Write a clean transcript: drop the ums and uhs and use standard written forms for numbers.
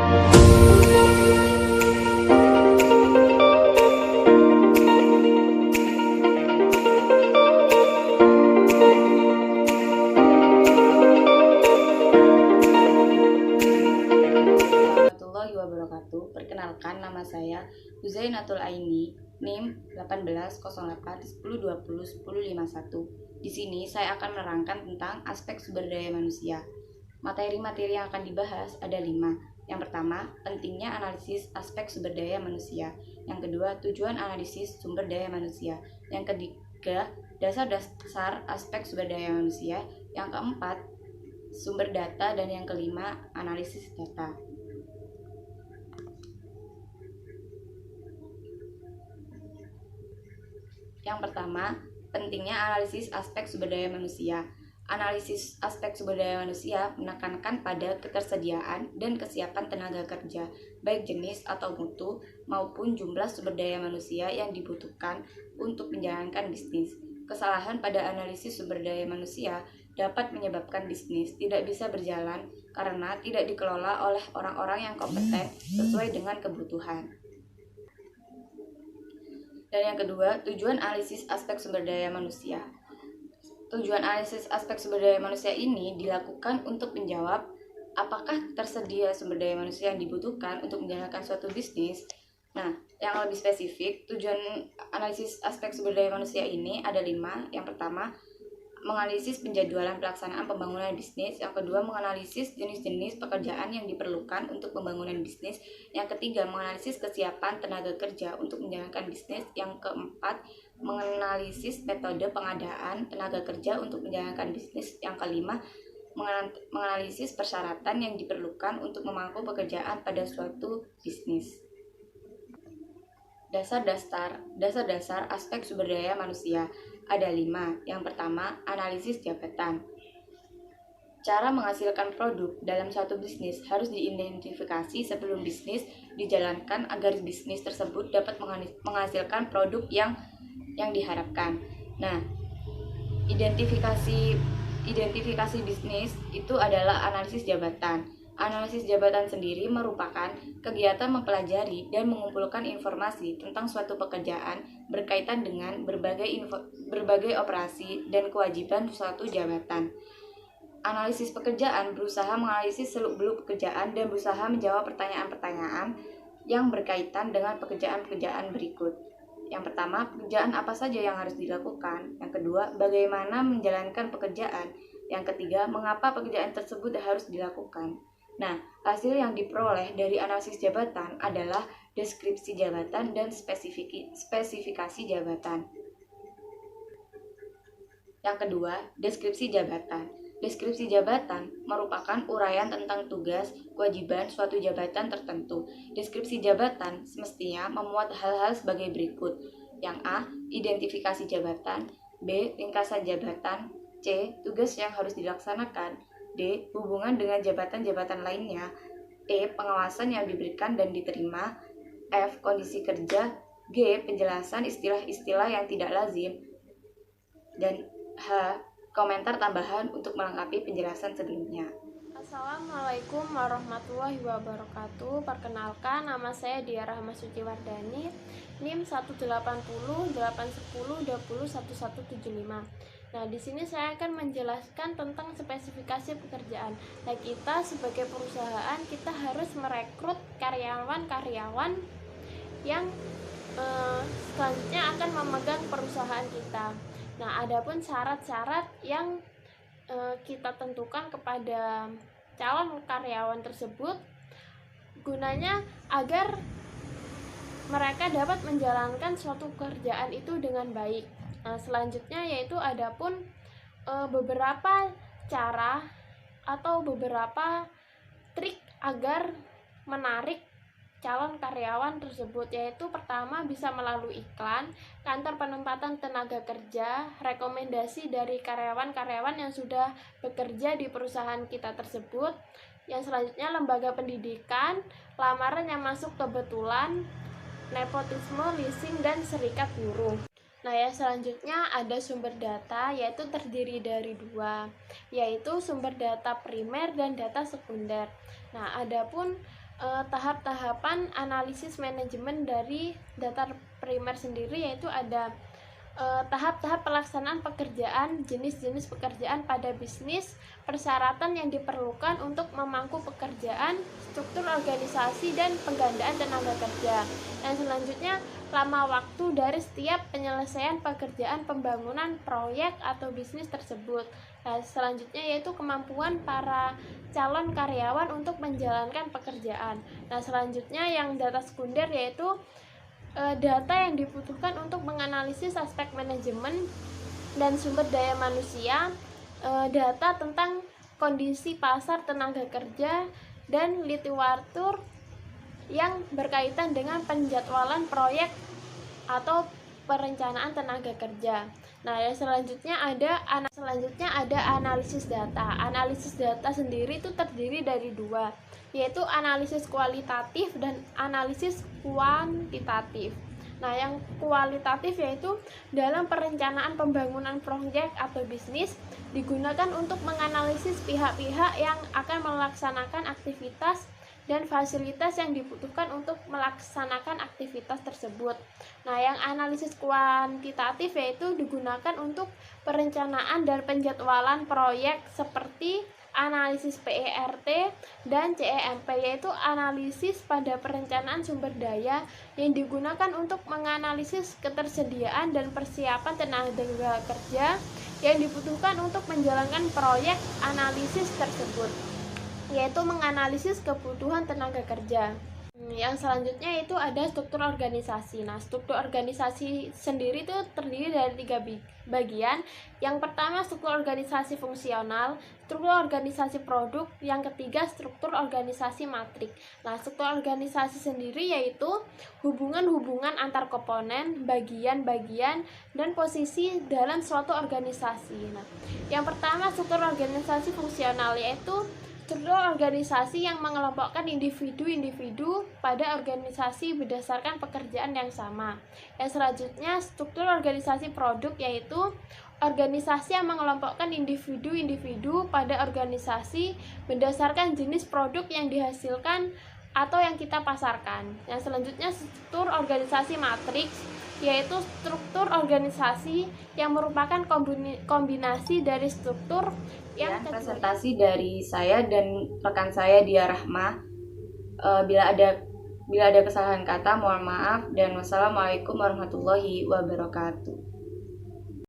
Warahmatullahi wabarakatuh. Perkenalkan, nama saya Huzainatul Aini, NIM 180810201051. Di sini saya akan menerangkan tentang aspek sumber daya manusia. Materi-materi yang akan dibahas ada 5. Yang pertama, pentingnya analisis aspek sumber daya manusia. Yang kedua, tujuan analisis sumber daya manusia. Yang ketiga, dasar-dasar aspek sumber daya manusia. Yang keempat, sumber data. Dan yang kelima, analisis data. Yang pertama, pentingnya analisis aspek sumber daya manusia. Analisis aspek sumber daya manusia menekankan pada ketersediaan dan kesiapan tenaga kerja, baik jenis atau mutu maupun jumlah sumber daya manusia yang dibutuhkan untuk menjalankan bisnis. Kesalahan pada analisis sumber daya manusia dapat menyebabkan bisnis tidak bisa berjalan karena tidak dikelola oleh orang-orang yang kompeten sesuai dengan kebutuhan. Dan yang kedua, tujuan analisis aspek sumber daya manusia. Tujuan analisis aspek sumber daya manusia ini dilakukan untuk menjawab apakah tersedia sumber daya manusia yang dibutuhkan untuk menjalankan suatu bisnis. Nah, yang lebih spesifik, tujuan analisis aspek sumber daya manusia ini ada 5. Yang pertama, menganalisis penjadwalan pelaksanaan pembangunan bisnis. Yang kedua, menganalisis jenis-jenis pekerjaan yang diperlukan untuk pembangunan bisnis. Yang ketiga, menganalisis kesiapan tenaga kerja untuk menjalankan bisnis. Yang keempat, menganalisis metode pengadaan tenaga kerja untuk menjalankan bisnis. Yang kelima, menganalisis persyaratan yang diperlukan untuk memangku pekerjaan pada suatu bisnis. Dasar-dasar aspek sumber daya manusia ada 5. Yang pertama, analisis jabatan. Cara menghasilkan produk dalam suatu bisnis harus diidentifikasi sebelum bisnis dijalankan agar bisnis tersebut dapat menghasilkan produk yang diharapkan. Nah, identifikasi bisnis itu adalah analisis jabatan. Analisis jabatan sendiri merupakan kegiatan mempelajari dan mengumpulkan informasi tentang suatu pekerjaan berkaitan dengan berbagai operasi dan kewajiban suatu jabatan. Analisis pekerjaan berusaha menganalisis seluk-beluk pekerjaan dan berusaha menjawab pertanyaan-pertanyaan yang berkaitan dengan pekerjaan-pekerjaan berikut. Yang pertama, pekerjaan apa saja yang harus dilakukan. Yang kedua, bagaimana menjalankan pekerjaan. Yang ketiga, mengapa pekerjaan tersebut harus dilakukan. Nah, hasil yang diperoleh dari analisis jabatan adalah deskripsi jabatan dan spesifikasi jabatan. Yang kedua, deskripsi jabatan. Deskripsi jabatan merupakan uraian tentang tugas, kewajiban suatu jabatan tertentu. Deskripsi jabatan semestinya memuat hal-hal sebagai berikut. Yang A, identifikasi jabatan. B, ringkasan jabatan. C, tugas yang harus dilaksanakan. D, hubungan dengan jabatan-jabatan lainnya. E, pengawasan yang diberikan dan diterima. F, kondisi kerja. G, penjelasan istilah-istilah yang tidak lazim. Dan H, komentar tambahan untuk melengkapi penjelasan sebelumnya. Assalamualaikum warahmatullahi wabarakatuh. Perkenalkan, nama saya Dia Rahma Suciwardani, NIM 1808110201175. Nah, di sini saya akan menjelaskan tentang spesifikasi pekerjaan. Nah, kita sebagai perusahaan kita harus merekrut karyawan-karyawan yang selanjutnya akan memegang perusahaan kita. Nah, adapun syarat-syarat yang kita tentukan kepada calon karyawan tersebut gunanya agar mereka dapat menjalankan suatu pekerjaan itu dengan baik. Nah, selanjutnya yaitu adapun beberapa cara atau beberapa trik agar menarik calon karyawan tersebut, yaitu pertama bisa melalui iklan, kantor penempatan tenaga kerja, rekomendasi dari karyawan-karyawan yang sudah bekerja di perusahaan kita tersebut. Yang selanjutnya lembaga pendidikan, lamaran yang masuk kebetulan, nepotisme, leasing, dan serikat buruh. Nah, ya selanjutnya ada sumber data, yaitu terdiri dari 2, yaitu sumber data primer dan data sekunder. Nah, adapun tahap-tahapan analisis manajemen dari data primer sendiri, yaitu ada tahap-tahap pelaksanaan pekerjaan, jenis-jenis pekerjaan pada bisnis, persyaratan yang diperlukan untuk memangku pekerjaan, struktur organisasi, dan penggandaan tenaga kerja. Dan selanjutnya, lama waktu dari setiap penyelesaian pekerjaan pembangunan proyek atau bisnis tersebut. Nah, selanjutnya yaitu kemampuan para calon karyawan untuk menjalankan pekerjaan. Nah, selanjutnya yang data sekunder yaitu data yang dibutuhkan untuk menganalisis aspek manajemen dan sumber daya manusia, data tentang kondisi pasar tenaga kerja, dan literatur yang berkaitan dengan penjadwalan proyek atau perencanaan tenaga kerja. Nah, yang selanjutnya ada analisis data. Analisis data sendiri itu terdiri dari dua, yaitu analisis kualitatif dan analisis kuantitatif. Nah, yang kualitatif yaitu dalam perencanaan pembangunan proyek atau bisnis digunakan untuk menganalisis pihak-pihak yang akan melaksanakan aktivitas dan fasilitas yang dibutuhkan untuk melaksanakan aktivitas tersebut. Nah, yang analisis kuantitatif yaitu digunakan untuk perencanaan dan penjadwalan proyek seperti analisis PERT dan CEMP, yaitu analisis pada perencanaan sumber daya yang digunakan untuk menganalisis ketersediaan dan persiapan tenaga kerja yang dibutuhkan untuk menjalankan proyek analisis tersebut, yaitu menganalisis kebutuhan tenaga kerja. Yang selanjutnya itu ada struktur organisasi. Nah, struktur organisasi sendiri itu terdiri dari 3 bagian. Yang pertama struktur organisasi fungsional, struktur organisasi produk, yang ketiga struktur organisasi matrik. Nah, struktur organisasi sendiri yaitu hubungan-hubungan antar komponen, bagian-bagian, dan posisi dalam suatu organisasi. Nah, yang pertama struktur organisasi fungsional yaitu struktur organisasi yang mengelompokkan individu-individu pada organisasi berdasarkan pekerjaan yang sama. Yang selanjutnya struktur organisasi produk yaitu organisasi yang mengelompokkan individu-individu pada organisasi berdasarkan jenis produk yang dihasilkan atau yang kita pasarkan. Yang selanjutnya struktur organisasi matriks yaitu struktur organisasi yang merupakan kombinasi dari struktur yang presentasi dari saya dan rekan saya Dia Rahma. Bila ada kesalahan kata mohon maaf, dan wassalamualaikum warahmatullahi wabarakatuh.